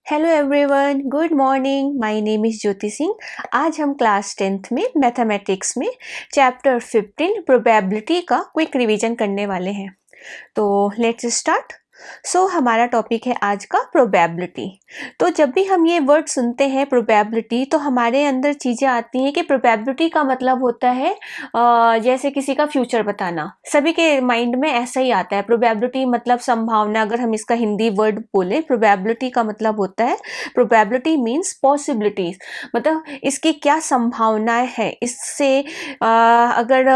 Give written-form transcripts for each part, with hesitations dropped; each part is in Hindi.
Hello everyone, good morning. My name is Jyoti Singh. आज हम क्लास 10th में मैथमेटिक्स में चैप्टर 15 प्रोबेबिलिटी का क्विक रिवीजन करने वाले हैं। तो लेट्स स्टार्ट। हमारा टॉपिक है आज का प्रोबेबिलिटी। तो जब भी हम ये वर्ड सुनते हैं प्रोबेबिलिटी, तो हमारे अंदर चीज़ें आती हैं कि प्रोबेबिलिटी का मतलब होता है जैसे किसी का फ्यूचर बताना। सभी के माइंड में ऐसा ही आता है। प्रोबेबिलिटी मतलब संभावना। अगर हम इसका हिंदी वर्ड बोलें, प्रोबेबिलिटी का मतलब होता है, प्रोबेबिलिटी मीन्स पॉसिबिलिटीज, मतलब इसकी क्या संभावनाएं है। इससे अगर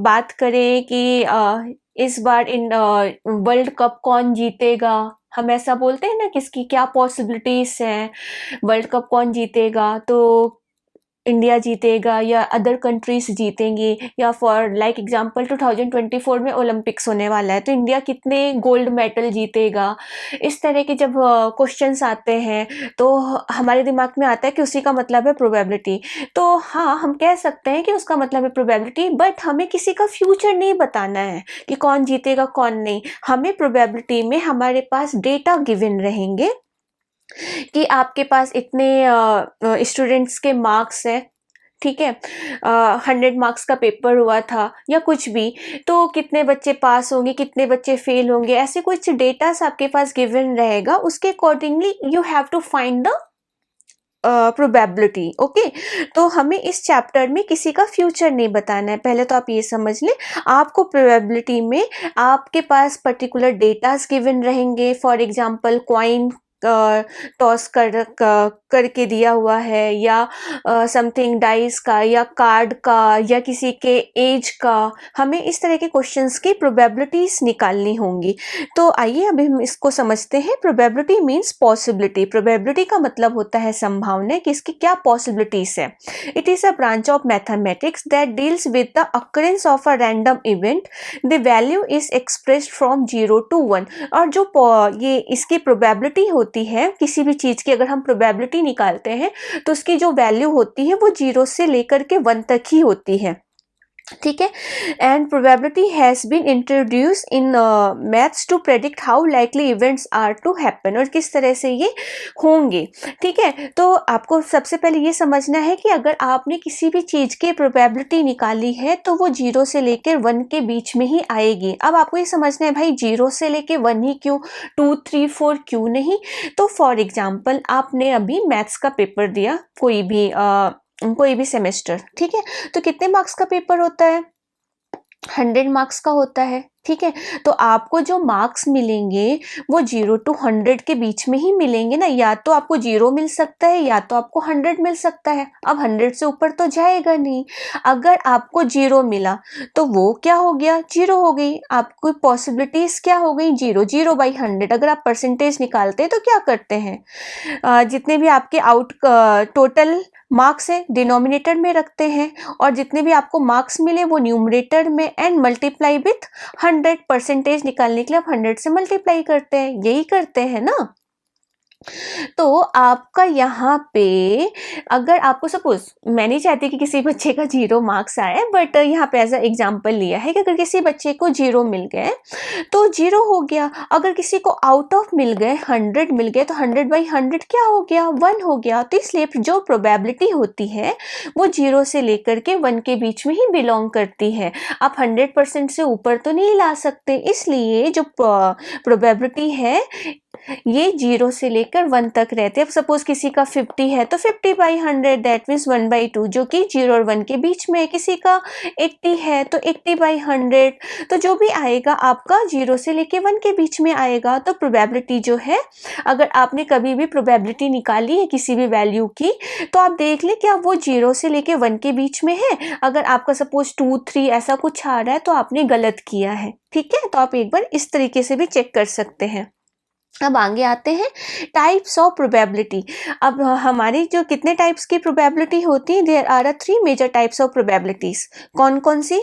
बात करें कि इस बार वर्ल्ड कप कौन जीतेगा, हम ऐसा बोलते हैं ना, किसकी क्या पॉसिबिलिटीज हैं, वर्ल्ड कप कौन जीतेगा, तो इंडिया जीतेगा या अदर कंट्रीज जीतेंगी, या फॉर लाइक एग्जांपल 2024 में ओलंपिक्स होने वाला है तो इंडिया कितने गोल्ड मेडल जीतेगा। इस तरह के जब क्वेश्चंस आते हैं तो हमारे दिमाग में आता है कि उसी का मतलब है प्रोबेबिलिटी। तो हाँ, हम कह सकते हैं कि उसका मतलब है प्रोबेबिलिटी, बट हमें किसी का फ्यूचर नहीं बताना है कि कौन जीतेगा कौन नहीं। हमें प्रोबेबिलिटी में हमारे पास डेटा गिवन रहेंगे कि आपके पास इतने स्टूडेंट्स के मार्क्स हैं, ठीक है, 100 मार्क्स का पेपर हुआ था या कुछ भी, तो कितने बच्चे पास होंगे, कितने बच्चे फेल होंगे, ऐसे कुछ डेटास आपके पास गिवन रहेगा। उसके accordingly you have to find the probability. Okay, तो हमें इस चैप्टर में किसी का फ्यूचर नहीं बताना है। पहले तो आप ये समझ लें, आपको प्रोबेबिलिटी में आपके पास पर्टिकुलर डेटास गिवन रहेंगे। फॉर एग्जांपल कॉइन टॉस करके दिया हुआ है, या समथिंग डाइस का, या कार्ड का, या किसी के एज का। हमें इस तरह के क्वेश्चंस की प्रोबेबिलिटीज निकालनी होंगी। तो आइए अभी हम इसको समझते हैं। Probability means possibility. प्रोबेबिलिटी का मतलब होता है संभावना कि इसकी क्या पॉसिबिलिटीज है। It is a branch of mathematics that deals with the occurrence of a random event. The value is expressed from 0 to 1। और जो ये इसकी प्रोबेबिलिटी होती है किसी भी चीज की, अगर हम प्रोबेबिलिटी निकालते हैं तो उसकी जो वैल्यू होती है वो 0 से लेकर के 1 तक ही होती है, ठीक है। And probability has been introduce in maths to predict how likely events are to happen, और किस तरह से ये होंगे, ठीक है। तो आपको सबसे पहले ये समझना है कि अगर आपने किसी भी चीज़ की प्रोबेबिलिटी निकाली है तो वो 0 से लेकर 1 के बीच में ही आएगी। अब आपको ये समझना है, भाई 0 से लेकर 1 ही क्यों, 2, 3, 4 क्यों नहीं। तो फॉर एग्जाम्पल आपने अभी मैथ्स का पेपर दिया, कोई भी सेमेस्टर, ठीक है। तो कितने मार्क्स का पेपर होता है? 100 मार्क्स का होता है, ठीक है। तो आपको जो मार्क्स मिलेंगे वो 0 to 100 के बीच में ही मिलेंगे ना। या तो आपको 0 मिल सकता है या तो आपको 100 मिल सकता है। अब 100 से ऊपर तो जाएगा नहीं। अगर आपको 0 मिला तो वो क्या हो गया, 0 हो गई। आपको पॉसिबिलिटीज क्या हो गई, 0, 0/100। अगर आप परसेंटेज निकालते हैं तो क्या करते हैं, जितने भी आपके टोटल मार्क्स है डिनोमिनेटर में रखते हैं, और जितने भी आपको मार्क्स मिले वो न्यूमरेटर में, एंड मल्टीप्लाई विथ 100। परसेंटेज निकालने के लिए आप 100 से मल्टीप्लाई करते हैं, यही करते हैं ना। तो आपका यहाँ पे, अगर आपको सपोज, मैं नहीं चाहती कि किसी बच्चे का 0 मार्क्स आए, बट यहाँ पे एज अ एग्जाम्पल लिया है कि अगर किसी बच्चे को 0 मिल गए तो 0 हो गया। अगर किसी को आउट ऑफ मिल गए, 100 मिल गए, तो 100/100 क्या हो गया, 1 हो गया। तो इसलिए जो प्रोबेबिलिटी होती है वो 0 से लेकर के 1 के बीच में ही बिलोंग करती है। आप 100% से ऊपर तो नहीं ला सकते, इसलिए जो प्रोबेबिलिटी है ये 0 से लेकर 1 तक रहते हैं। अब सपोज किसी का 50 है तो 50/100 दैट मीन्स 1/2, जो कि 0 और 1 के बीच में है। किसी का 80 है तो 80/100, तो जो भी आएगा आपका 0 से लेकर 1 के बीच में आएगा। तो प्रोबेबिलिटी जो है, अगर आपने कभी भी प्रोबेबिलिटी निकाली है किसी भी वैल्यू की, तो आप देख लें क्या वो 0 से लेकर 1 के बीच में है। अगर आपका सपोज 2, 3 ऐसा कुछ आ रहा है तो आपने गलत किया है, ठीक है। तो आप एक बार इस तरीके से भी चेक कर सकते हैं। अब आगे आते हैं टाइप्स ऑफ प्रोबेबिलिटी। अब हमारी जो कितने टाइप्स की प्रोबेबिलिटी होती है, there are 3 major types of probabilities. कौन कौन सी?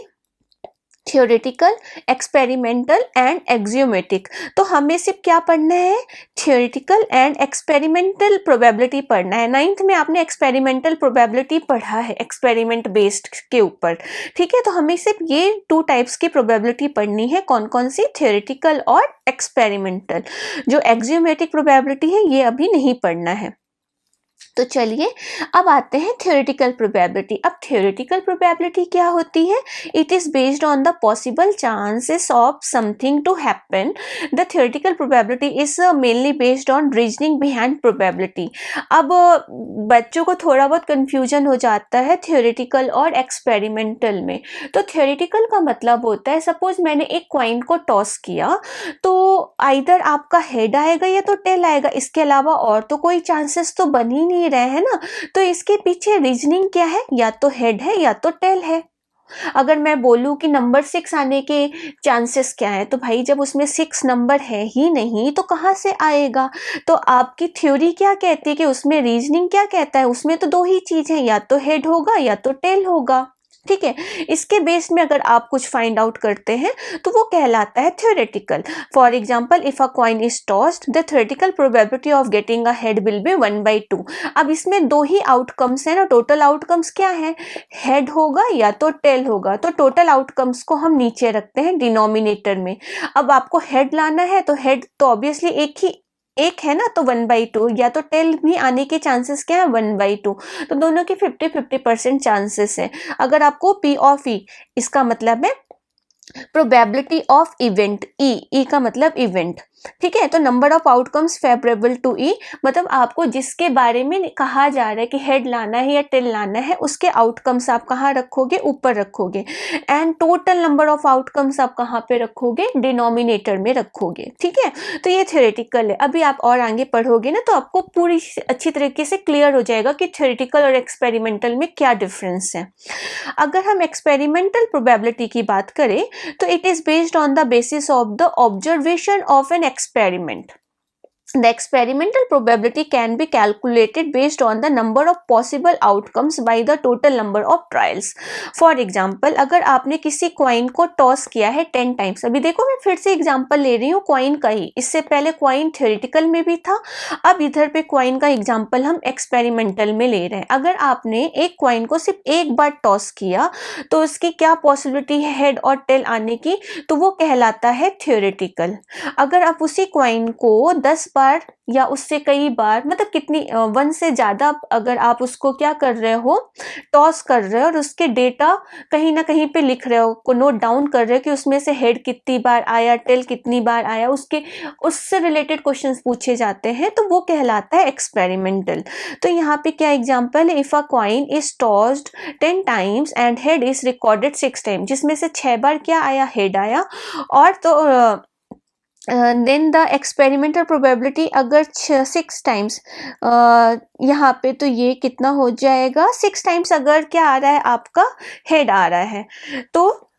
Theoretical, experimental and axiomatic. तो हमें सिर्फ क्या पढ़ना है, थियोरेटिकल एंड एक्सपेरिमेंटल प्रोबेबिलिटी पढ़ना है। 9th में आपने एक्सपेरिमेंटल प्रोबेबिलिटी पढ़ा है एक्सपेरिमेंट बेस्ड के ऊपर, ठीक है। तो हमें सिर्फ ये 2 टाइप्स की प्रोबेबिलिटी पढ़नी है, कौन कौन सी, थियोरेटिकल और एक्सपेरिमेंटल। जो एक्सियोमेटिक प्रोबेबिलिटी है ये अभी नहीं पढ़ना है। तो चलिए अब आते हैं थ्योरेटिकल प्रोबेबिलिटी। अब थ्योरेटिकल प्रोबेबिलिटी क्या होती है, it is based on the possible chances of something to happen. The theoretical probability is mainly based on reasoning behind probability. अब बच्चों को थोड़ा बहुत कंफ्यूजन हो जाता है थ्योरेटिकल और एक्सपेरिमेंटल में। तो थ्योरेटिकल का मतलब होता है, सपोज मैंने एक कॉइन को टॉस किया तो आइदर आपका हेड आएगा या तो टेल आएगा, इसके अलावा और तो कोई चांसेस तो बन ही नहीं रहे हैं ना। तो इसके पीछे रीजनिंग क्या है, या तो हेड है या तो टेल है। अगर मैं बोलूं कि नंबर 6 आने के चांसेस क्या है, तो भाई जब उसमें 6 नंबर है ही नहीं तो कहाँ से आएगा। तो आपकी थ्योरी क्या कहती है कि उसमें रीजनिंग क्या कहता है, उसमें तो 2 ही चीज है, या तो हेड होगा या तो टेल होगा, ठीक है। इसके बेस में अगर आप कुछ फाइंड आउट करते हैं तो वो कहलाता है theoretical. For example, if a coin is tossed, the theoretical probability of getting a head will be 1/2। अब इसमें 2 ही आउटकम्स हैं ना, टोटल आउटकम्स क्या है, हेड होगा या तो टेल होगा। तो टोटल आउटकम्स को हम नीचे रखते हैं डिनोमिनेटर में। अब आपको हेड लाना है तो हेड तो ऑब्वियसली एक है ना, तो 1/2, या तो टेल भी आने के चांसेस क्या है, 1/2। तो दोनों के 50-50% चांसेस है। अगर आपको P ऑफ E, इसका मतलब है प्रोबेबिलिटी ऑफ इवेंट, ई का मतलब इवेंट, ठीक है। तो number of outcomes favourable to E, मतलब आपको जिसके बारे में कहा जा रहा है कि हेड लाना है या टेल लाना है, उसके आउटकम्स आप कहाँ रखोगे, ऊपर रखोगे। And total number of outcomes आप कहाँ पे रखोगे, डिनोमिनेटर में रखोगे, ठीक है। तो ये थ्योरेटिकल है। अभी आप और आगे पढ़ोगे ना तो आपको पूरी अच्छी तरीके से क्लियर हो जाएगा कि थ्योरेटिकल और एक्सपेरिमेंटल में क्या डिफरेंस है। अगर हम एक्सपेरिमेंटल प्रोबेबिलिटी की बात करें तो it is based on the basis of the observation of an experiment. The experimental probability can be calculated based on the number of possible outcomes by the total number of trials. For example, अगर आपने किसी कॉइन को टॉस किया है 10 टाइम्स, अभी देखो मैं फिर से एग्जांपल ले रही हूँ कॉइन का ही, इससे पहले कॉइन थ्योरेटिकल में भी था, अब इधर पे कॉइन का एग्जांपल हम एक्सपेरिमेंटल में ले रहे हैं। अगर आपने एक कॉइन को सिर्फ एक बार टॉस किया तो उसकी क्या पॉसिबिलिटी है हेड और टेल आने की, तो वो कहलाता है थ्योरेटिकल। अगर आप उसी कॉइन को 10 बार या उससे कई बार, मतलब कितनी 1 से ज़्यादा, अगर आप उसको क्या कर रहे हो, टॉस कर रहे हो और उसके डेटा कहीं ना कहीं पे लिख रहे हो, को नोट डाउन कर रहे हो कि उसमें से हेड कितनी बार आया, टेल कितनी बार आया, उससे रिलेटेड क्वेश्चंस पूछे जाते हैं, तो वो कहलाता है एक्सपेरिमेंटल। तो यहाँ पे क्या एग्जांपल है, if a coin is tossed 10 times and head is recorded 6 time, जिसमें से 6 बार क्या आया, हेड आया। और तो देन द एक्सपेरिमेंटल प्रोबेबिलिटी अगर 6 टाइम्स, यहाँ पे तो ये कितना हो जाएगा, 6 टाइम्स अगर क्या आ रहा है, आपका हेड आ रहा है, तो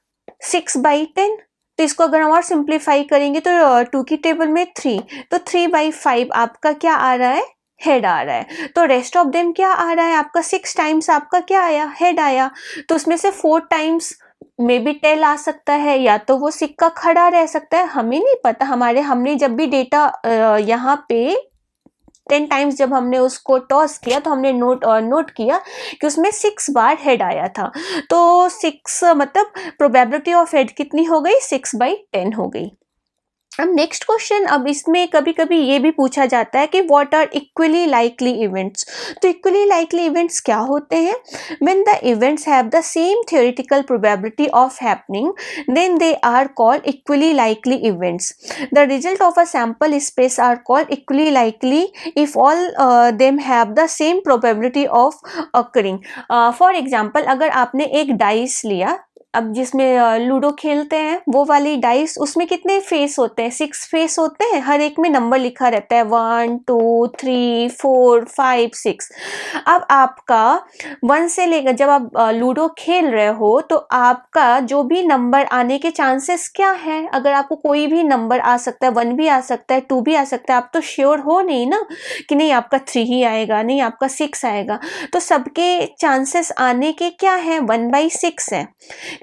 6/10। तो इसको अगर हम और सिंप्लीफाई करेंगे तो 2 की टेबल में 3, तो 3/5 आपका क्या आ रहा है, हेड आ रहा है। तो रेस्ट ऑफ देम क्या आ रहा है आपका, 6 टाइम्स आपका क्या आया, हेड आया। तो उसमें से 4 टाइम्स मे बी टेल आ सकता है, या तो वो सिक्का खड़ा रह सकता है, हमें नहीं पता। हमने जब भी डेटा यहाँ पे 10 टाइम्स जब हमने उसको टॉस किया तो हमने नोट किया कि उसमें 6 बार हेड आया था। तो 6 मतलब प्रोबेबिलिटी ऑफ हेड कितनी हो गई, 6/10 हो गई। अब नेक्स्ट क्वेश्चन, अब इसमें कभी कभी ये भी पूछा जाता है कि what are equally likely events. तो इक्वली लाइकली इवेंट्स क्या होते हैं, when the events have the same theoretical probability of happening then they are called equally likely events. The result of a sample space are called equally likely if all them have the same probability of occurring. For example, अगर आपने एक डाइस लिया, अब जिसमें लूडो खेलते हैं वो वाली डाइस, उसमें कितने फेस होते हैं, 6 फेस होते हैं, हर एक में नंबर लिखा रहता है 1 2 3 4 5 6। अब आपका 1 से लेकर जब आप लूडो खेल रहे हो तो आपका जो भी नंबर आने के चांसेस क्या है, अगर आपको कोई भी नंबर आ सकता है, 1 भी आ सकता है, 2 भी आ सकता है, आप तो श्योर हो नहीं ना कि नहीं आपका 3 ही आएगा, नहीं आपका 6 आएगा। तो सबके चांसेस आने के क्या है, 1/6 है,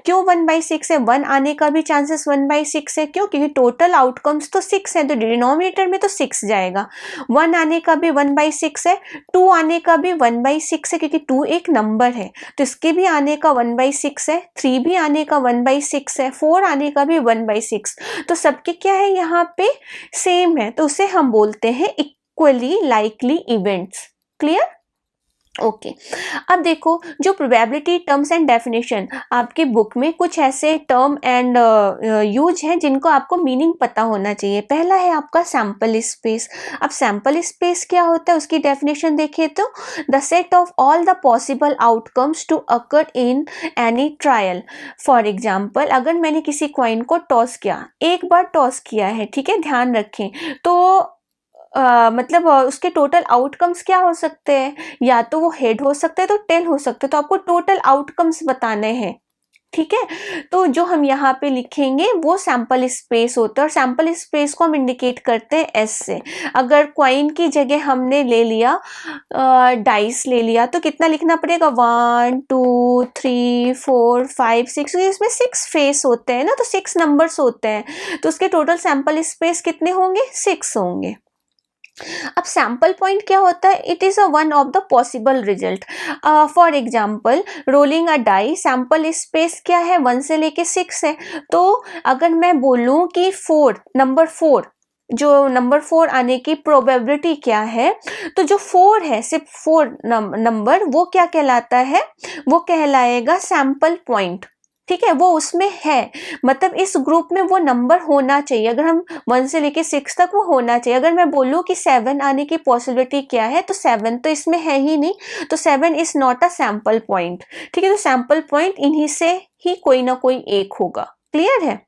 क्यों 1/6 है? 1 आने का भी चांसेस 1/6 है। क्यों? क्योंकि टोटल आउटकम्स तो 6 है, तो डिनोमिनेटर में तो 6 जाएगा। 1 आने का भी 1/6 है, 2 आने का भी 1/6 है, क्योंकि 2 एक नंबर है, तो इसके भी आने का 1/6 है, 3 भी आने का 1/6 है, 4 आने का भी 1/6। तो सबके क्या है यहाँ पे? सेम है, तो उसे हम बोलते हैं equally likely events. Clear? Okay. अब देखो, जो प्रोबेबिलिटी टर्म्स एंड डेफिनेशन, आपकी बुक में कुछ ऐसे टर्म एंड यूज हैं जिनको आपको मीनिंग पता होना चाहिए। पहला है आपका सैंपल स्पेस। अब सैंपल स्पेस क्या होता है, उसकी डेफिनेशन देखिए तो the set of all the possible outcomes to occur in any trial. For example, अगर मैंने किसी कॉइन को टॉस किया, एक बार टॉस किया है, ठीक है, ध्यान रखें, तो मतलब उसके टोटल आउटकम्स क्या हो सकते हैं? या तो वो हेड हो सकते हैं, तो टेल हो सकते हैं, तो आपको टोटल आउटकम्स बताने हैं। ठीक है, तो जो हम यहाँ पे लिखेंगे वो सैंपल स्पेस होता है, और सैंपल स्पेस को हम इंडिकेट करते हैं एस से। अगर क्वाइन की जगह हमने ले लिया डाइस ले लिया, तो कितना लिखना पड़ेगा? 1 2 3 4 5 6, इसमें 6 फेस होते हैं ना, तो 6 नंबर्स होते हैं, तो उसके टोटल सैंपल स्पेस कितने होंगे? 6 होंगे। अब सैंपल पॉइंट क्या होता है? It is a one of the possible result. For example, rolling a die, sample space क्या है? 1 से लेके 6 है। तो अगर मैं बोलूं कि 4, नंबर 4, जो नंबर 4 आने की प्रोबेबिलिटी क्या है, तो जो 4 है, सिर्फ 4 नंबर, वो क्या कहलाता है? वो कहलाएगा सैंपल पॉइंट। ठीक है, वो उसमें है, मतलब इस ग्रुप में वो नंबर होना चाहिए। अगर हम 1 से लेके 6 तक वो होना चाहिए। अगर मैं बोलूँ कि 7 आने की पॉसिबिलिटी क्या है, तो 7 तो इसमें है ही नहीं, तो 7 is not a sample point. ठीक है, तो सैंपल पॉइंट इन्हीं से ही कोई ना कोई एक होगा। क्लियर है?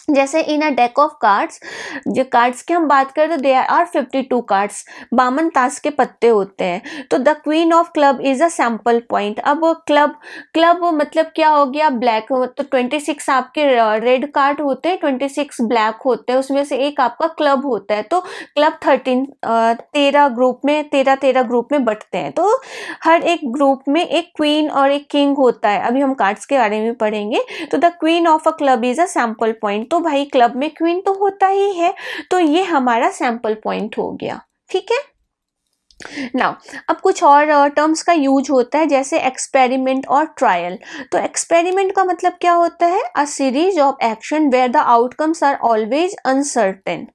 जैसे इन अ डेक ऑफ कार्ड्स, जो कार्ड्स की हम बात करें तो देयर आर 52 कार्ड्स, 52 ताश के पत्ते होते हैं। तो the queen of club is a sample point. अब क्लब, क्लब मतलब क्या हो गया? ब्लैक, तो 26 आपके रेड कार्ड होते हैं, 26 ब्लैक होते हैं, उसमें से एक आपका क्लब होता है। तो क्लब 13 ग्रुप में, 13 ग्रुप में बंटते हैं, तो हर एक ग्रुप में एक क्वीन और एक किंग होता है। अभी हम कार्ड्स के बारे में पढ़ेंगे। तो the queen of a club is a sample point, तो भाई क्लब में क्वीन तो होता ही है, तो ये हमारा सैंपल पॉइंट हो गया। ठीक है, नाउ अब कुछ और टर्म्स का यूज होता है, जैसे एक्सपेरिमेंट और ट्रायल। तो एक्सपेरिमेंट का मतलब क्या होता है? A series of action where the outcomes are always uncertain.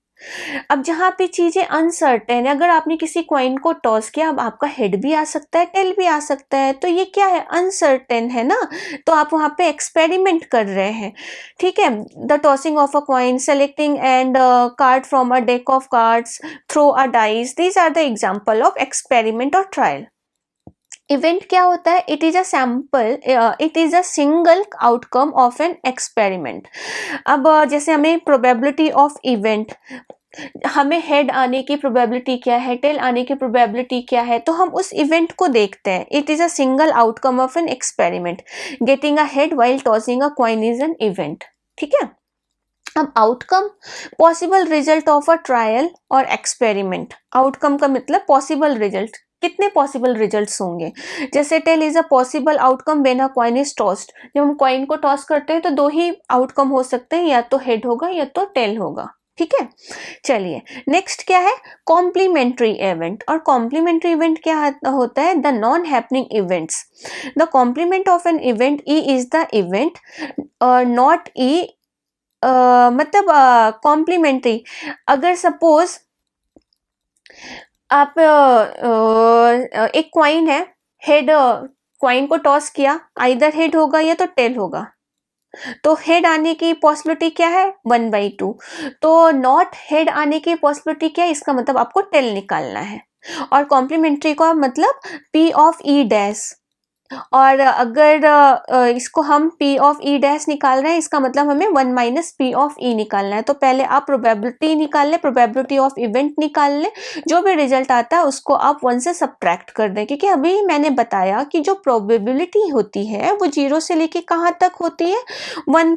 अब जहाँ पे चीजें अनसर्टेन है, अगर आपने किसी कॉइन को टॉस किया, अब आपका हेड भी आ सकता है, टेल भी आ सकता है, तो ये क्या है? अनसर्टेन है ना, तो आप वहाँ पे एक्सपेरिमेंट कर रहे हैं। ठीक है, the tossing of a coin, selecting and card from a deck of cards, throw a dice, these are the example of experiment और ट्रायल। इवेंट क्या होता है? It is a sample, it is a single outcome of an experiment. अब जैसे हमें प्रोबेबिलिटी ऑफ इवेंट, हमें हेड आने की प्रोबेबिलिटी क्या है, टेल आने की प्रोबेबिलिटी क्या है, तो हम उस इवेंट को देखते हैं। It is a single outcome of an experiment. Getting a head while tossing a coin is an event. ठीक है, अब outcome, possible result of a trial और एक्सपेरिमेंट। आउटकम का मतलब पॉसिबल रिजल्ट, कितने पॉसिबल रिजल्ट्स होंगे? जैसे tail is a possible outcome when a coin is tossed, जब हम कॉइन को टॉस करते हैं तो दो ही आउटकम हो सकते हैं, या तो हेड होगा या तो टेल होगा। ठीक है, चलिए नेक्स्ट क्या है? Complementary event. और कॉम्प्लीमेंट्री इवेंट क्या होता है? The non happening events. The complement of an event E is the event, not E, मतलब कॉम्प्लीमेंट्री। अगर सपोज आप एक क्वाइन है, हेड, क्वाइन को टॉस किया, आइदर हेड होगा या तो टेल होगा, तो हेड आने की पॉसिबिलिटी क्या है? 1/2। तो नॉट हेड आने की पॉसिबिलिटी क्या है? इसका मतलब आपको टेल निकालना है। और कॉम्प्लीमेंट्री का मतलब पी ऑफ ई डैश, और अगर इसको हम P ऑफ E डैश निकाल रहे हैं, इसका मतलब हमें 1 माइनस P ऑफ E निकालना है। तो पहले आप प्रोबेबिलिटी निकाल लें, प्रोबेबिलिटी ऑफ इवेंट निकाल लें, जो भी रिजल्ट आता है उसको आप 1 से सब्ट्रैक्ट कर दें, क्योंकि अभी मैंने बताया कि जो प्रोबेबिलिटी होती है वो 0 से लेके कहाँ तक होती है? 1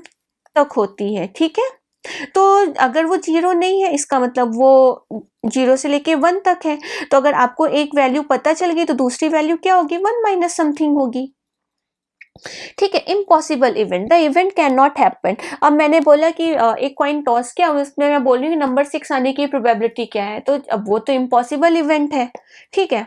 तक होती है। ठीक है, तो अगर वो 0 नहीं है, इसका मतलब वो 0 से लेके 1 तक है। तो अगर आपको एक वैल्यू पता चल गई, तो दूसरी वैल्यू क्या होगी? 1 माइनस समथिंग होगी। ठीक है, impossible event, the event can not happen. अब मैंने बोला कि एक कॉइन टॉस किया, उसमें मैं बोल रही हूँ कि नंबर 6 आने की प्रोबेबिलिटी क्या है, तो अब वो तो इम्पॉसिबल इवेंट है। ठीक है,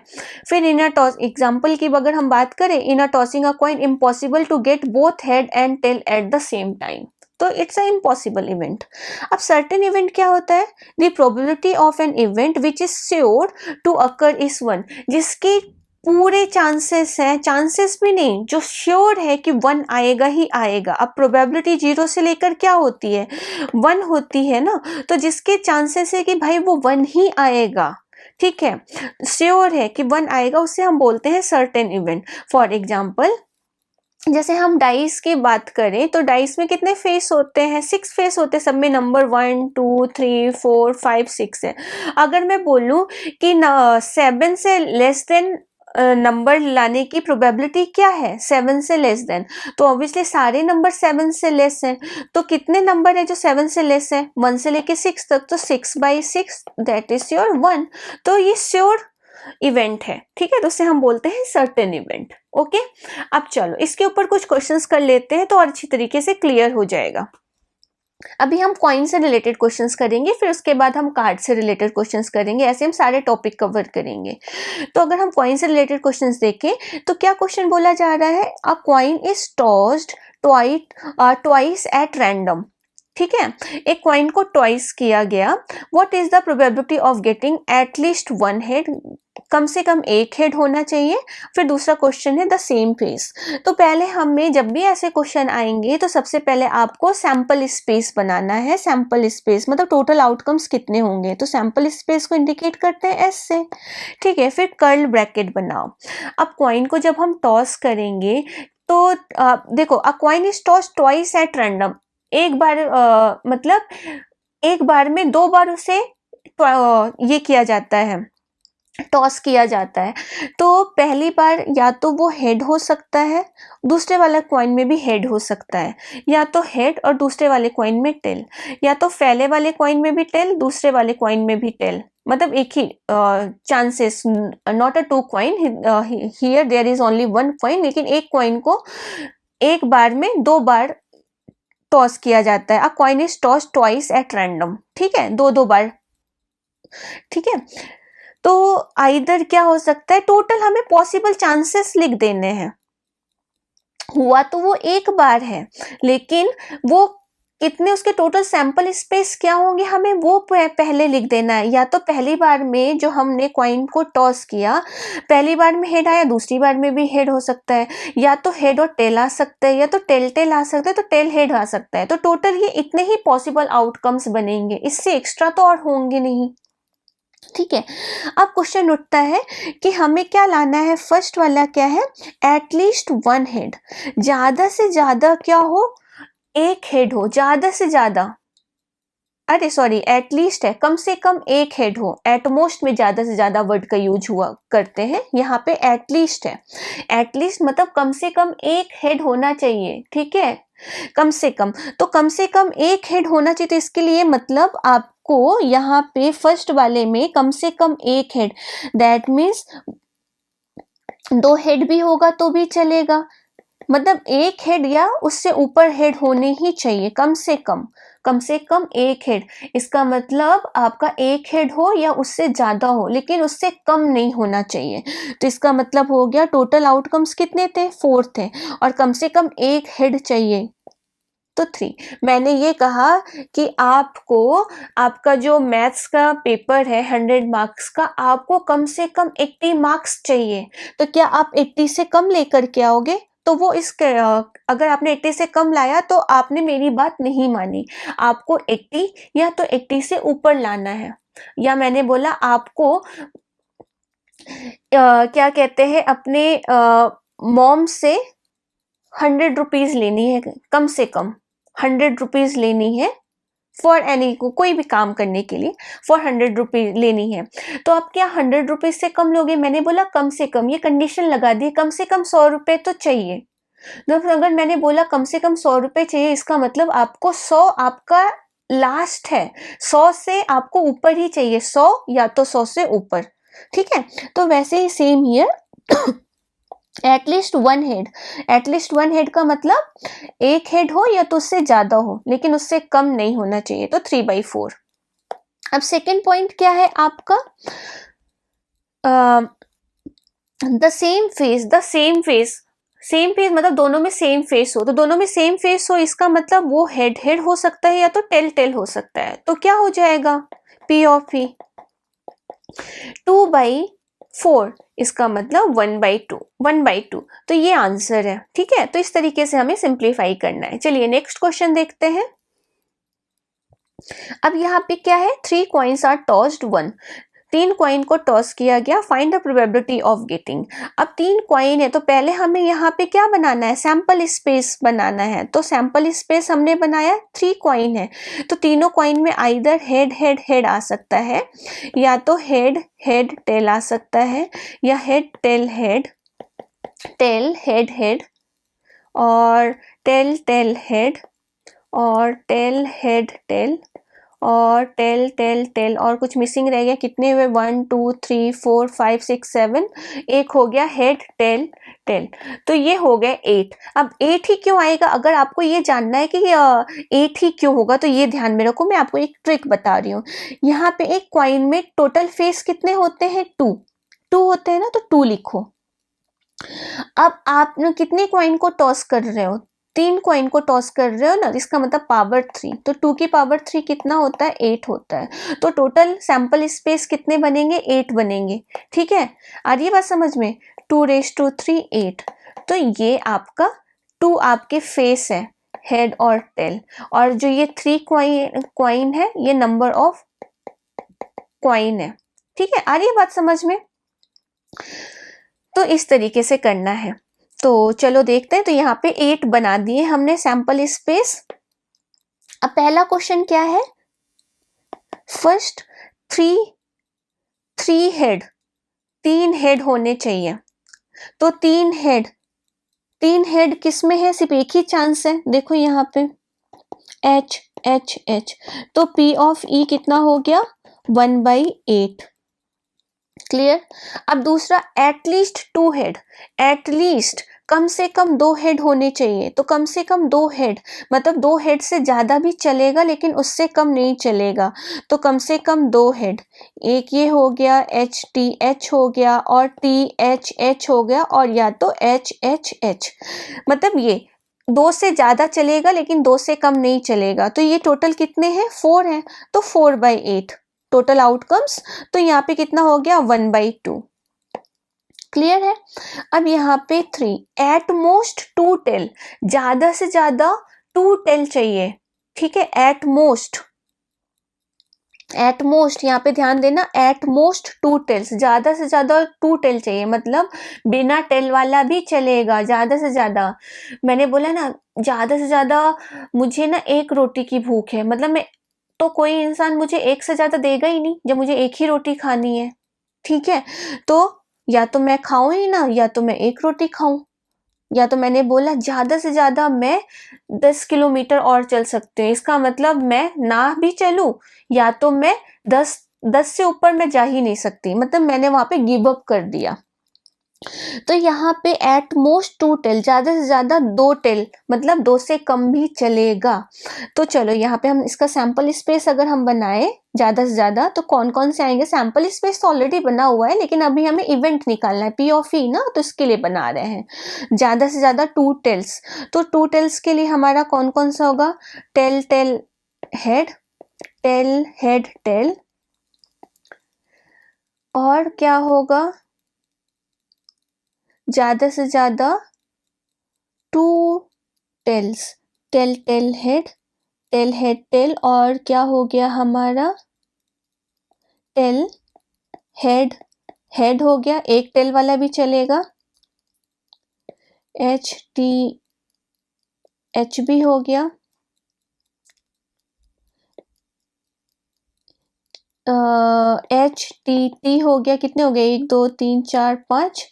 फिर इन अ टॉस एग्जाम्पल की अगर हम बात करें, in a tossing a coin impossible to get both head and tail at the same time, तो इट्स अ इम्पॉसिबल इवेंट। अब सर्टेन इवेंट क्या होता है? The probability of an event which is sure to occur is 1, जिसकी पूरे चांसेस हैं, चांसेस भी नहीं, जो श्योर है कि 1 आएगा ही आएगा। अब प्रोबेबिलिटी 0 से लेकर क्या होती है? 1 होती है ना, तो जिसके चांसेस है कि भाई वो 1 ही आएगा, ठीक है, श्योर है कि 1 आएगा, उससे हम बोलते हैं सर्टेन इवेंट। फॉर एग्जाम्पल, जैसे हम डाइस की बात करें तो डाइस में कितने फेस होते हैं? 6 फेस होते हैं, सब में नंबर 1 2 3 4 5 6 है। अगर मैं बोलूं कि 7 से लेस देन नंबर लाने की प्रोबेबिलिटी क्या है? 7 से लेस देन, तो ऑब्वियसली सारे नंबर 7 से लेस हैं। तो कितने नंबर है जो 7 से लेस है? 1 से लेके 6 तक, तो 6/6 दैट इज योर 1। तो ये श्योर इवेंट है, ठीक है, तो उसे हम बोलते हैं सर्टेन इवेंट। ओके, अब चलो इसके ऊपर कुछ क्वेश्चंस कर लेते हैं तो और अच्छी तरीके से क्लियर हो जाएगा। अभी हम कॉइन से रिलेटेड क्वेश्चंस करेंगे, फिर उसके बाद हम कार्ड से रिलेटेड क्वेश्चंस करेंगे, ऐसे हम सारे टॉपिक कवर करेंगे। तो अगर हम कॉइन से रिलेटेड क्वेश्चंस देखें तो क्या क्वेश्चन बोला जा रहा है? A coin is tossed twice at random. ठीक है, एक कॉइन को ट्वाइस किया गया, what is the probability of getting at least 1 head? कम से कम एक हेड होना चाहिए। फिर दूसरा क्वेश्चन है द सेम फेस। तो पहले हमें जब भी ऐसे क्वेश्चन आएंगे तो सबसे पहले आपको सैंपल स्पेस बनाना है। सैंपल स्पेस मतलब टोटल आउटकम्स कितने होंगे, तो सैंपल स्पेस को इंडिकेट करते हैं एस से। ठीक है, फिर कर्ल ब्रैकेट बनाओ। अब कॉइन को जब हम टॉस करेंगे तो देखो, अ coin is toss twice at random, एक बार मतलब एक बार में 2 बार उसे ये किया जाता है, टॉस किया जाता है। तो पहली बार या तो वो हेड हो सकता है, दूसरे वाला कॉइन में भी हेड हो सकता है, या तो हेड और दूसरे वाले कॉइन में टेल, या तो पहले वाले कॉइन में भी टेल, दूसरे वाले कॉइन में भी टेल, मतलब एक ही chances, not a 2 coin, here there is only 1 coin, लेकिन एक कॉइन को एक बार में 2 बार टॉस किया जाता है। A coin is toss twice at random, ठीक है, 2 बार। ठीक है, तो आइदर क्या हो सकता है, टोटल हमें पॉसिबल चांसेस लिख देने हैं। हुआ तो वो एक बार है, लेकिन वो कितने, उसके टोटल सैंपल स्पेस क्या होंगे, हमें वो पहले लिख देना है। या तो पहली बार में जो हमने कॉइन को टॉस किया, पहली बार में हेड आया, दूसरी बार में भी हेड हो सकता है, या तो हेड और टेल आ सकता है, या तो टेल टेल आ सकता है, तो टेल हेड आ सकता है। तो टोटल ये इतने ही पॉसिबल आउटकम्स बनेंगे, इससे एक्स्ट्रा तो और होंगे नहीं। ठीक है, अब क्वेश्चन उठता है कि हमें क्या लाना है। फर्स्ट वाला क्या है? एटलीस्ट 1 हेड, ज्यादा से ज्यादा क्या हो, एक हेड हो, ज्यादा से ज्यादा, अरे सॉरी, एटलीस्ट है, कम से कम एक हेड हो। एटमोस्ट में ज्यादा से ज्यादा वर्ड का यूज हुआ करते हैं, यहाँ पे एटलीस्ट है। एटलीस्ट मतलब कम से कम एक हेड होना चाहिए, ठीक है, कम से कम, तो कम से कम एक हेड होना चाहिए। तो इसके लिए मतलब आपको यहाँ पे फर्स्ट वाले में कम से कम एक हेड, दैट मीन्स 2 हेड भी होगा तो भी चलेगा, मतलब एक हेड या उससे ऊपर हेड होने ही चाहिए, कम से कम एक हेड। इसका मतलब आपका एक हेड हो या उससे ज्यादा हो, लेकिन उससे कम नहीं होना चाहिए। तो इसका मतलब हो गया टोटल आउटकम्स कितने थे, 4 थे, और कम से कम एक हेड चाहिए, तो 3। मैंने ये कहा कि आपको, आपका जो मैथ्स का पेपर है 100 मार्क्स का, आपको कम से कम 80 मार्क्स चाहिए। तो क्या आप 80 से कम लेकर के आओगे? तो वो अगर आपने 80 से कम लाया तो आपने मेरी बात नहीं मानी। आपको 80 या तो 80 से ऊपर लाना है, या मैंने बोला आपको क्या कहते हैं, अपने मॉम से 100 रुपीज लेनी है, कम से कम 100 रुपीज लेनी है, फॉर एनी को कोई भी काम करने के लिए फॉर 100 रुपीज लेनी है। तो आप क्या 100 रुपीज से कम लोगे? मैंने बोला कम से कम, ये कंडीशन लगा दी, कम से कम 100 रुपए तो चाहिए। तो अगर मैंने बोला कम से कम 100 रुपए चाहिए, इसका मतलब आपको 100 आपका लास्ट है, 100 से आपको ऊपर ही चाहिए, 100 या तो 100 से ऊपर। ठीक है, तो वैसे ही same here at least one head, at least one head का मतलब एक हेड हो या तो उससे ज्यादा हो, लेकिन उससे कम नहीं होना चाहिए, तो 3/4। अब सेकेंड पॉइंट क्या है आपका, the same face, the same face, same face मतलब दोनों में सेम फेस हो, तो दोनों में सेम फेस हो इसका मतलब वो हेड हेड हो सकता है या तो टेल टेल हो सकता है, तो क्या हो जाएगा P ऑफ E 2/4, इसका मतलब 1/2, 1/2, तो ये आंसर है। ठीक है, तो इस तरीके से हमें सिंप्लीफाई करना है। चलिए नेक्स्ट क्वेश्चन देखते हैं। अब यहाँ पे क्या है, 3 कॉइन्स आर टॉस्ड 1, 3 कॉइन को टॉस किया गया, find the probability of getting. अब 3 कॉइन है तो पहले हमें यहाँ पे क्या बनाना है, सैंपल स्पेस बनाना है, तो सैंपल स्पेस हमने बनाया, 3 कॉइन है तो तीनों कॉइन में आइदर हेड हेड हेड आ सकता है, या तो हेड हेड टेल आ सकता है, या head tail head, tail head head, और टेल टेल हेड, और टेल हेड टेल, और टेल टेल टेल, और कुछ मिसिंग रह गया, कितने हुए 1 2 3 4 5 6 7, एक हो गया हेड टेल टेल, तो ये हो गए 8। अब 8 ही क्यों आएगा, अगर आपको ये जानना है कि 8 ही क्यों होगा तो ये ध्यान में रखो, मैं आपको एक ट्रिक बता रही हूँ। यहाँ पे एक कॉइन में टोटल फेस कितने होते हैं, 2 होते हैं ना, तो 2 लिखो। अब आप कितने कॉइन को टॉस कर रहे हो, 3 कॉइन को टॉस कर रहे हो ना, इसका मतलब पावर 3, तो 2 की पावर 3 कितना होता है, 8 होता है, तो टोटल सैंपल स्पेस कितने बनेंगे, 8 बनेंगे। ठीक है, आ रही है बात समझ में, 2⁻3 8, तो ये आपका 2 आपके फेस है, हेड और टेल, और जो ये 3 कॉइन है ये नंबर ऑफ कॉइन है। ठीक है, आ रही है बात समझ में, तो इस तरीके से करना है। तो चलो देखते हैं, तो यहाँ पे 8 बना दिए हमने सैंपल स्पेस। अब पहला क्वेश्चन क्या है, फर्स्ट 3 हेड, 3 हेड होने चाहिए, तो 3 हेड किस में है, सिर्फ एक ही चांस है, देखो यहाँ पे H H H, तो P ऑफ E कितना हो गया, 1/8। क्लियर। अब दूसरा एटलीस्ट 2 हेड, एटलीस्ट कम से कम 2 हेड होने चाहिए, तो कम से कम 2 हेड मतलब 2 हेड से ज्यादा भी चलेगा लेकिन उससे कम नहीं चलेगा, तो कम से कम 2 हेड, एक ये हो गया HTH हो गया, और THH हो गया, और या तो HHH, मतलब ये 2 से ज्यादा चलेगा लेकिन 2 से कम नहीं चलेगा, तो ये टोटल कितने हैं, 4 हैं, तो 4/8 टोटल आउटकम्स, तो यहाँ पे कितना हो गया, 1/2। क्लियर है। अब यहाँ पे 3, एट मोस्ट 2 टेल, ज्यादा से ज्यादा 2 टेल चाहिए। ठीक है, एट मोस्ट, एट मोस्ट यहाँ पे ध्यान देना, एट मोस्ट 2 टेल्स, ज्यादा से ज्यादा 2 टेल चाहिए, मतलब बिना टेल वाला भी चलेगा, ज्यादा से ज्यादा। मैंने बोला ना ज्यादा से ज्यादा, मुझे ना 1 रोटी की भूख है, मतलब मैं, तो कोई इंसान मुझे 1 से ज्यादा देगा ही नहीं जब मुझे 1 ही रोटी खानी है। ठीक है, तो या तो मैं खाऊं ही ना, या तो मैं 1 रोटी खाऊं, या तो मैंने बोला ज्यादा से ज्यादा मैं 10 किलोमीटर और चल सकती हूँ, इसका मतलब मैं ना भी चलूं, या तो मैं 10 से ऊपर मैं जा ही नहीं सकती, मतलब मैंने वहां पे गिव अप कर दिया। तो यहाँ पे एट मोस्ट 2 टेल, ज्यादा से ज्यादा 2 टेल, मतलब 2 से कम भी चलेगा। तो चलो यहाँ पे हम इसका सैंपल स्पेस अगर हम बनाए ज्यादा से ज्यादा, तो कौन कौन से आएंगे, सैंपल स्पेस तो ऑलरेडी बना हुआ है लेकिन अभी हमें इवेंट निकालना है, P ऑफ E ना, तो इसके लिए बना रहे हैं ज्यादा से ज्यादा 2 टेल्स। तो 2 टेल्स के लिए हमारा कौन कौन सा होगा, tail tail head, tail head tail, और क्या होगा, ज्यादा से ज्यादा 2 tails, tail tail head, tail head tail, और क्या हो गया हमारा, टेल हेड हेड हो गया, एक टेल वाला भी चलेगा, HTH भी हो गया, HTT हो गया, कितने हो गए, 1 2 3 4 5,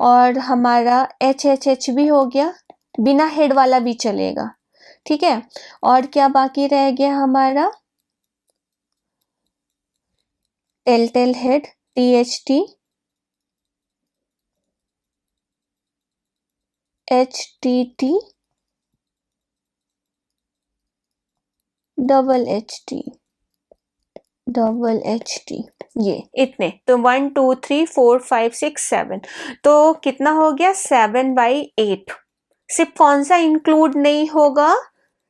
और हमारा HHH भी हो गया, बिना हेड वाला भी चलेगा। ठीक है, और क्या बाकी रह गया हमारा, tail tail head THT, HTT double H T ये इतने। तो 1 2 3 4 5 6 7 तो कितना हो गया 7/8। सिर्फ कौन सा इंक्लूड नहीं होगा,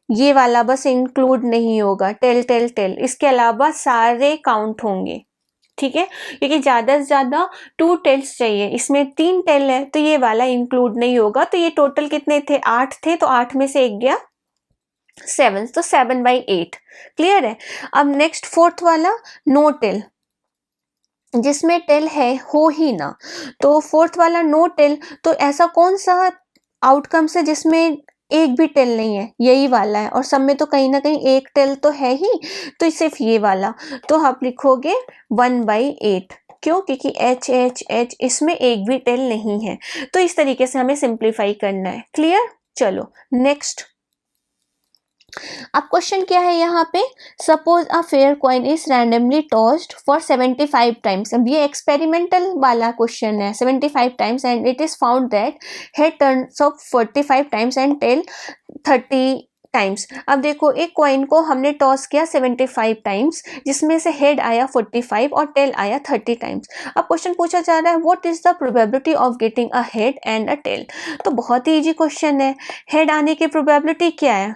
ये वाला बस इंक्लूड नहीं होगा, टेल टेल टेल, इसके अलावा सारे काउंट होंगे। ठीक है, क्योंकि ज़्यादा से ज़्यादा 2 टेल्स चाहिए, इसमें 3 टेल है तो ये वाला इंक्लूड नहीं होगा। तो ये टोटल कितने थे, 8 थे, तो 8 में से एक गया 7, तो 7/8। क्लियर है। अब नेक्स्ट फोर्थ वाला नो टेल, जिसमें टेल है हो ही ना, तो फोर्थ वाला नो टेल, तो ऐसा कौन सा आउटकम्स है जिसमें एक भी टेल नहीं है, यही वाला है, और सब में तो कहीं ना कहीं एक टेल तो है ही, तो सिर्फ ये वाला। तो आप लिखोगे 1/8, क्यों, क्योंकि एच एच एच इसमें एक भी टेल नहीं है। तो इस तरीके से हमें सिंप्लीफाई करना है। क्लियर। चलो नेक्स्ट। अब क्वेश्चन क्या है यहाँ पे, suppose a fair coin is randomly tossed for 75 times. अब ये एक्सपेरिमेंटल वाला क्वेश्चन है, 75 times, and it is found that head turns up 45 times and tail 30 times. अब देखो, एक कॉइन को हमने टॉस किया 75 टाइम्स, जिसमें से हेड आया 45 और टेल आया 30 टाइम्स। अब क्वेश्चन पूछा जा रहा है what is the probability of getting a head and a tail. तो बहुत ही इजी क्वेश्चन है। हेड आने की प्रोबेबिलिटी क्या है,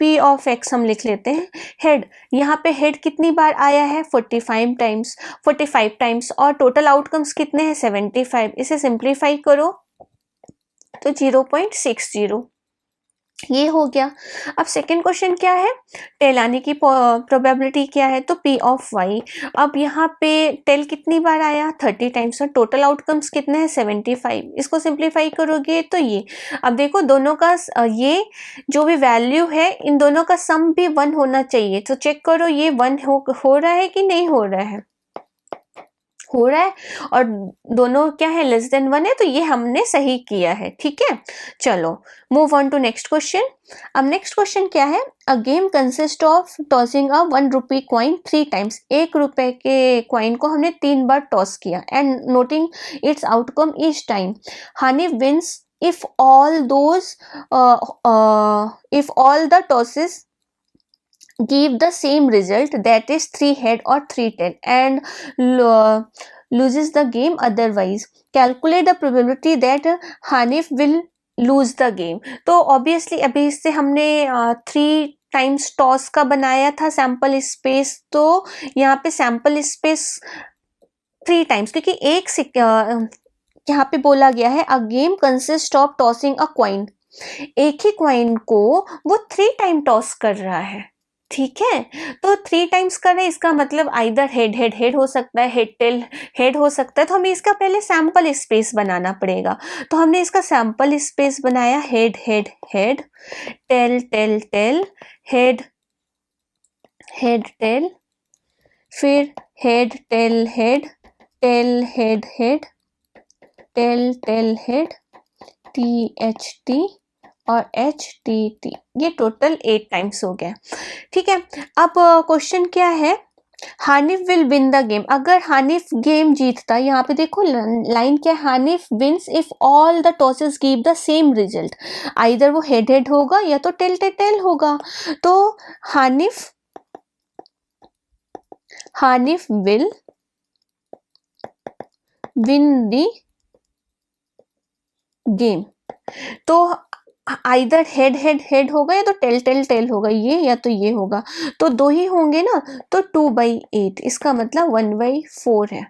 P ऑफ X हम लिख लेते हैं। हेड, यहाँ पे हेड कितनी बार आया है 45 टाइम्स, और टोटल आउटकम्स कितने हैं 75। इसे सिंप्लीफाई करो तो 0.60 ये हो गया। अब सेकेंड क्वेश्चन क्या है, टेल आने की प्रोबेबिलिटी क्या है, तो P ऑफ Y। अब यहाँ पे टेल कितनी बार आया 30 टाइम्स, और टोटल आउटकम्स कितने हैं 75। इसको सिंप्लीफाई करोगे तो ये, अब देखो दोनों का ये जो भी वैल्यू है, इन दोनों का सम भी 1 होना चाहिए। तो चेक करो ये 1 हो रहा है कि नहीं हो रहा है, हो रहा है, और दोनों क्या है लेस देन 1 है, तो ये हमने सही किया है। ठीक है, चलो move on to next question. अब नेक्स्ट क्वेश्चन क्या है, a game consist of tossing a 1 rupee coin 3 times. 1 रुपए के कॉइन को हमने 3 बार टॉस किया, and noting its outcome each time Hanif wins if all those if all the tosses give the same result, that is 3 head or 3 tail, and loses the game otherwise. Calculate the probability that Hanif will lose the game. तो obviously अभी इससे हमने 3 टाइम्स टॉस का बनाया था सैम्पल स्पेस, तो यहाँ पे सैम्पल स्पेस 3 टाइम्स, क्योंकि यहाँ पे बोला गया है a game consist of tossing a coin, एक ही क्वाइन को वो 3 टाइम टॉस कर रहा है। ठीक है, तो 3 टाइम्स कर रहे हैं, इसका मतलब आइदर हेड हेड हेड हो सकता है, हेड टेल हेड हो सकता है। तो हमें इसका पहले सैम्पल स्पेस बनाना पड़ेगा। तो हमने इसका सैम्पल स्पेस बनाया head head head, tail tail tail, head head tail, फिर head tail head, tail head head, tail tail head, THT और HTT, ये टोटल 8 टाइम्स हो गया। ठीक है, अब क्वेश्चन क्या है, Hanif will win the game. अगर हानिफ गेम जीतता, यहाँ पे देखो लाइन क्या है, Hanif wins if all the tosses give the same result. Either वो हेड हेड होगा या तो टेल टेल टेल होगा। तो Hanif will win the game. तो आइदर हेड हेड हेड होगा या तो टेल टेल टेल होगा, ये या तो ये होगा, तो 2 ही होंगे ना, तो 2/8, इसका मतलब 1/4 है।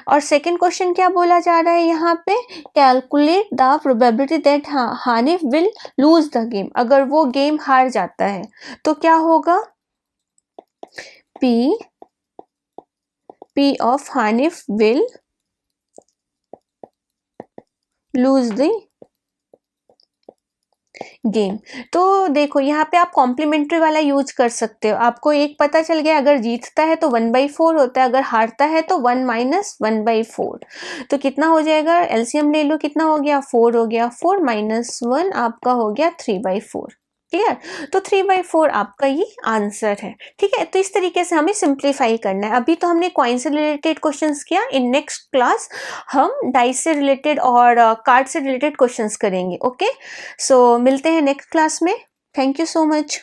और सेकंड क्वेश्चन क्या बोला जा रहा है यहाँ पे, calculate the probability that Hanif will lose the game. अगर वो गेम हार जाता है तो क्या होगा, P of Hanif will lose the game. तो देखो यहाँ पे आप कॉम्प्लीमेंट्री वाला यूज कर सकते हो। आपको एक पता चल गया, अगर जीतता है तो 1/4 होता है, अगर हारता है तो 1 - 1/4। तो कितना हो जाएगा, एलसीएम ले लो, कितना हो गया 4 हो गया, 4 - 1 आपका हो गया 3/4। क्लियर। तो 3/4 आपका ये आंसर है। ठीक है, तो इस तरीके से हमें सिंप्लीफाई करना है। अभी तो हमने कॉइन से रिलेटेड क्वेश्चंस किया, इन नेक्स्ट क्लास हम डाइस से रिलेटेड और कार्ड से रिलेटेड क्वेश्चंस करेंगे। ओके, सो मिलते हैं नेक्स्ट क्लास में। Thank you so much.